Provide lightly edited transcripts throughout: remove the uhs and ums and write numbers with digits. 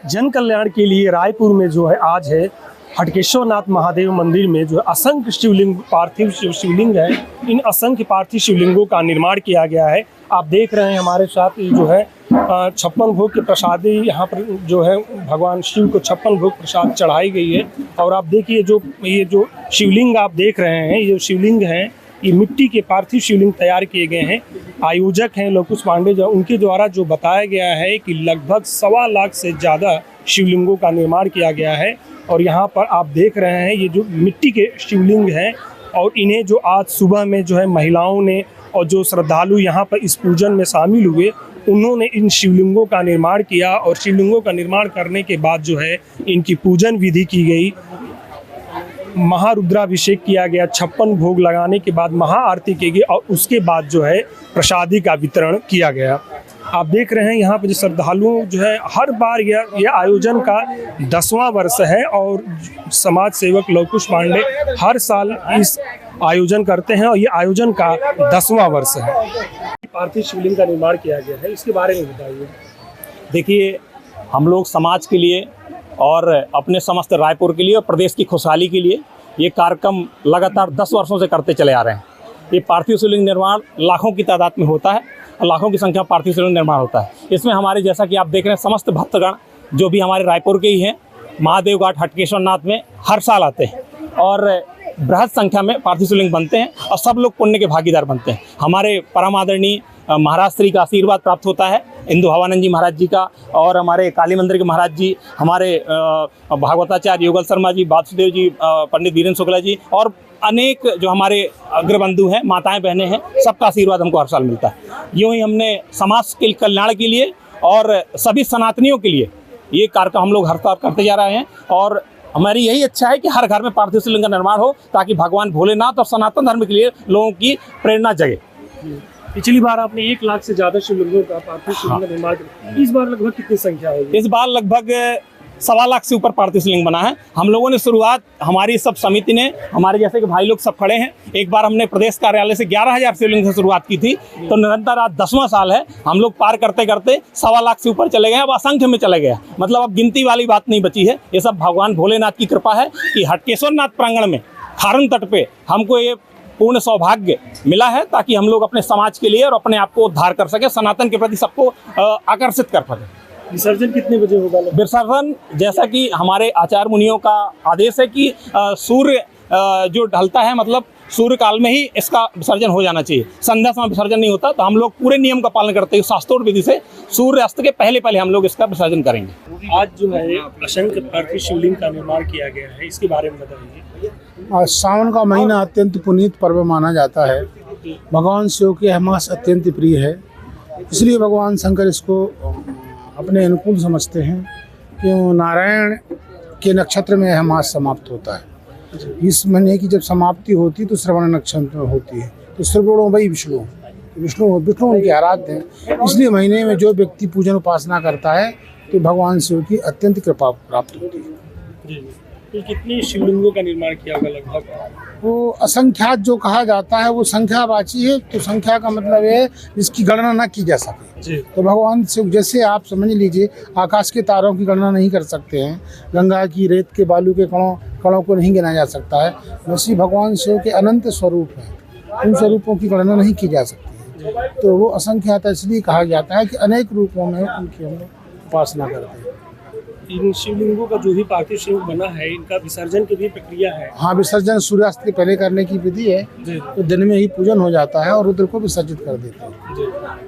जन कल्याण के लिए रायपुर में जो है आज है हटकेश्वरनाथ महादेव मंदिर में जो है असंख्य शिवलिंग पार्थिव शिवलिंग है। इन असंख्य पार्थिव शिवलिंगों का निर्माण किया गया है। आप देख रहे हैं हमारे साथ ये जो है 56 भोग के प्रसादी यहाँ पर जो है भगवान शिव को 56 भोग प्रसाद चढ़ाई गई है। और आप देखिए ये जो शिवलिंग आप देख रहे हैं, ये शिवलिंग हैं, ये मिट्टी के पार्थिव शिवलिंग तैयार किए गए हैं। आयोजक हैं लोकुश पांडे, जो उनके द्वारा जो बताया गया है कि लगभग 1.25 लाख से ज़्यादा शिवलिंगों का निर्माण किया गया है। और यहाँ पर आप देख रहे हैं ये जो मिट्टी के शिवलिंग हैं, और इन्हें जो आज सुबह में जो है महिलाओं ने और जो श्रद्धालु यहाँ पर इस पूजन में शामिल हुए, उन्होंने इन शिवलिंगों का निर्माण किया। और शिवलिंगों का निर्माण करने के बाद जो है इनकी पूजन विधि की गई, महारुद्राभिषेक किया गया, 56 भोग लगाने के बाद महाआरती की गई और उसके बाद जो है प्रसादी का वितरण किया गया। आप देख रहे हैं यहाँ पर जो श्रद्धालुओं जो है हर बार यह आयोजन का 10वां वर्ष है और समाज सेवक लोकुश पांडे हर साल इस आयोजन करते हैं और ये आयोजन का 10वां वर्ष है। पार्थिव शिवलिंग का निर्माण किया गया है, इसके बारे में बताइए। देखिए, हम लोग समाज के लिए और अपने समस्त रायपुर के लिए और प्रदेश की खुशहाली के लिए ये कार्यक्रम लगातार 10 वर्षों से करते चले आ रहे हैं। ये पार्थिव शिवलिंग निर्माण लाखों की तादाद में होता है और लाखों की संख्या पार्थिव शिवलिंग निर्माण होता है। इसमें हमारे, जैसा कि आप देख रहे हैं, समस्त भक्तगण जो भी हमारे रायपुर के ही हैं, महादेव घाट हटकेश्वरनाथ में हर साल आते हैं और बृहद संख्या में पार्थिव शिवलिंग बनते हैं और सब लोग पुण्य के भागीदार बनते हैं। हमारे परम आदरणीय महाराज श्री का आशीर्वाद प्राप्त होता है, इंदु हवानंद जी महाराज जी का, और हमारे काली मंदिर के महाराज जी, हमारे भागवताचार्य युगल शर्मा जी, वासुदेव जी, पंडित वीरेंद्र शुक्ला जी और अनेक जो हमारे अग्रबंधु हैं, माताएं बहनें हैं, सबका आशीर्वाद हमको हर साल मिलता है। यूँ ही हमने समाज के कल्याण के लिए और सभी सनातनियों के लिए ये कार्यक्रम हम लोग हर साल करते जा रहे हैं। और हमारी यही इच्छा है कि हर घर में पार्थिव शिवलिंग का निर्माण हो, ताकि भगवान भोलेनाथ और सनातन धर्म के लिए लोगों की प्रेरणा जगे। पिछली बार आपने 1 लाख से ज्यादा शिवलिंगों का पार्थिव शिवलिंग का निर्माण किया, इस बार लगभग कितनी संख्या होगी? इस बार लगभग 1.25 लाख से ऊपर पार्थिव शिवलिंग बना है। हम लोगों ने शुरुआत, हमारी सब समिति ने, हमारे जैसे कि भाई लोग सब खड़े हैं, एक बार हमने प्रदेश कार्यालय से 11,000 शिवलिंग से शुरुआत की थी, तो निरंतर आज 10वां साल है, हम लोग पार करते करते 1.25 लाख से ऊपर चले गए, अब असंख्य में चले गए। मतलब अब गिनती वाली बात नहीं बची है। ये सब भगवान भोलेनाथ की कृपा है कि हटकेश्वरनाथ प्रांगण में खारन तट पे हमको ये पूर्ण सौभाग्य मिला है, ताकि हम लोग अपने समाज के लिए और अपने आप को उद्धार कर सके, सनातन के प्रति सबको आकर्षित कर सके। विसर्जन कितने बजे होगा? विसर्जन, जैसा कि हमारे आचार्य मुनियों का आदेश है कि सूर्य जो ढलता है, मतलब सूर्य काल में ही इसका विसर्जन हो जाना चाहिए, संध्या समय विसर्जन नहीं होता। तो हम लोग पूरे नियम का पालन करते हुए शास्त्रोक्त विधि से सूर्यास्त के पहले हम लोग इसका विसर्जन करेंगे। आज जो है असंख्य पार्थिव शिवलिंग का निर्माण किया गया है, इसके बारे में बताइए। आज सावन का महीना अत्यंत पुनीत पर्व माना जाता है, भगवान शिव के हमास अत्यंत प्रिय है, इसलिए भगवान शंकर इसको अपने अनुकूल समझते हैं कि नारायण के नक्षत्र में यह मास समाप्त होता है। इस महीने की जब समाप्ति होती तो श्रवण नक्षत्र होती है, तो श्रवणों भाई विष्णु उनके आराध्य हैं। इसलिए महीने में जो व्यक्ति पूजन उपासना करता है तो भगवान शिव की अत्यंत कृपा प्राप्त होती है। तो कितनी शिवलिंगों का निर्माण किया होगा लगभग? वो असंख्यात जो कहा जाता है वो संख्यावाची है, तो संख्या का मतलब है जिसकी गणना ना की जा सके। तो भगवान शिव, जैसे आप समझ लीजिए आकाश के तारों की गणना नहीं कर सकते हैं, गंगा की रेत के बालू के कणों को नहीं गिना जा सकता है, वैसे भगवान शिव के अनंत स्वरूप हैं, उन स्वरूपों की गणना नहीं की जा सकती है। तो वो असंख्यात इसलिए कहा जाता है कि अनेक रूपों में उनकी हम उपासना करते हैं। इन शिवलिंगों का जो भी पार्थिव शिवलिंग बना है, इनका विसर्जन की भी प्रक्रिया है? हाँ, विसर्जन सूर्यास्त के पहले करने की विधि है, तो दिन में ही पूजन हो जाता है और रुद्र को विसर्जित कर देते हैं।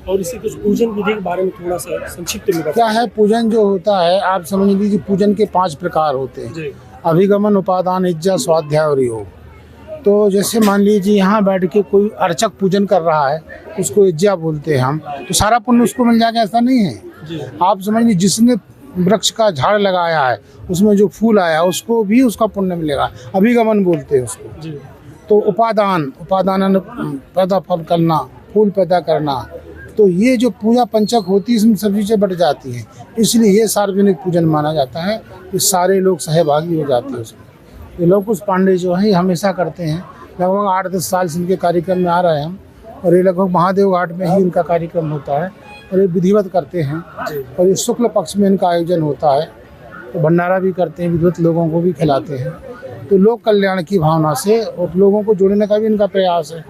और इसी कुछ पूजन विधि के बारे में थोड़ा सा संक्षिप्त में क्या है? पूजन जो होता है, आप समझ लीजिए पूजन के 5 प्रकार होते हैं, अभिगमन, उपादान, इज्जा, स्वाध्याय और योग। तो जैसे मान लीजिए यहाँ बैठ के कोई अर्चक पूजन कर रहा है, उसको इज्जा बोलते हैं हम, तो सारा पुण्य उसको मिल जाएगा ऐसा नहीं है। आप समझ लीजिए जिसने वृक्ष का झाड़ लगाया है, उसमें जो फूल आया उसको भी उसका पुण्य मिलेगा, अभिगमन बोलते हैं उसको। तो उपादान पैदा फल करना, फूल पैदा करना, तो ये जो पूजा पंचक होती है इसमें सभी चीज़ें बढ़ जाती हैं, इसलिए ये सार्वजनिक पूजन माना जाता है, ये सारे लोग सहभागी हो जाते हैं उसमें। ये लोकुश पांडे जो है हमेशा करते हैं, लगभग 8-10 साल से इनके कार्यक्रम में आ रहे हैं हम, और ये लगभग महादेव घाट में ही इनका कार्यक्रम होता है। और ये विधिवत करते हैं। और ये शुक्ल पक्ष में इनका आयोजन होता है, तो भंडारा भी करते हैं, विधिवत लोगों को भी खिलाते हैं। तो लोक कल्याण की भावना से और लोगों को जोड़ने का भी इनका प्रयास है।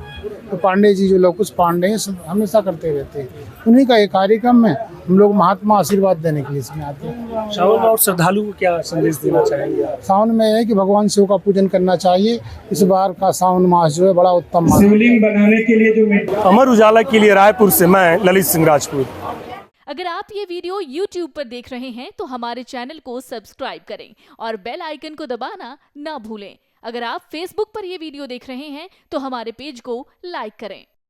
तो पांडे जी जो लव कुश पांडे हैं हमेशा करते रहते हैं। उन्हीं का एक कार्यक्रम है, हम लोग महात्मा आशीर्वाद देने के लिए इसमें आते हैं। श्रावण और श्रद्धालु को क्या संदेश देना चाहेंगे? सावन में है कि भगवान शिव का पूजन करना चाहिए। इस बार का सावन मास जो है बड़ा उत्तम मास है। शिवलिंग बनाने के लिए जो अमर उजाला के लिए रायपुर से मैं ललित सिंह राजपूत। अगर आप ये वीडियो YouTube पर देख रहे हैं तो हमारे चैनल को सब्सक्राइब करें और बेल आइकन को दबाना ना भूलें। अगर आप Facebook पर ये वीडियो देख रहे हैं तो हमारे पेज को लाइक करें।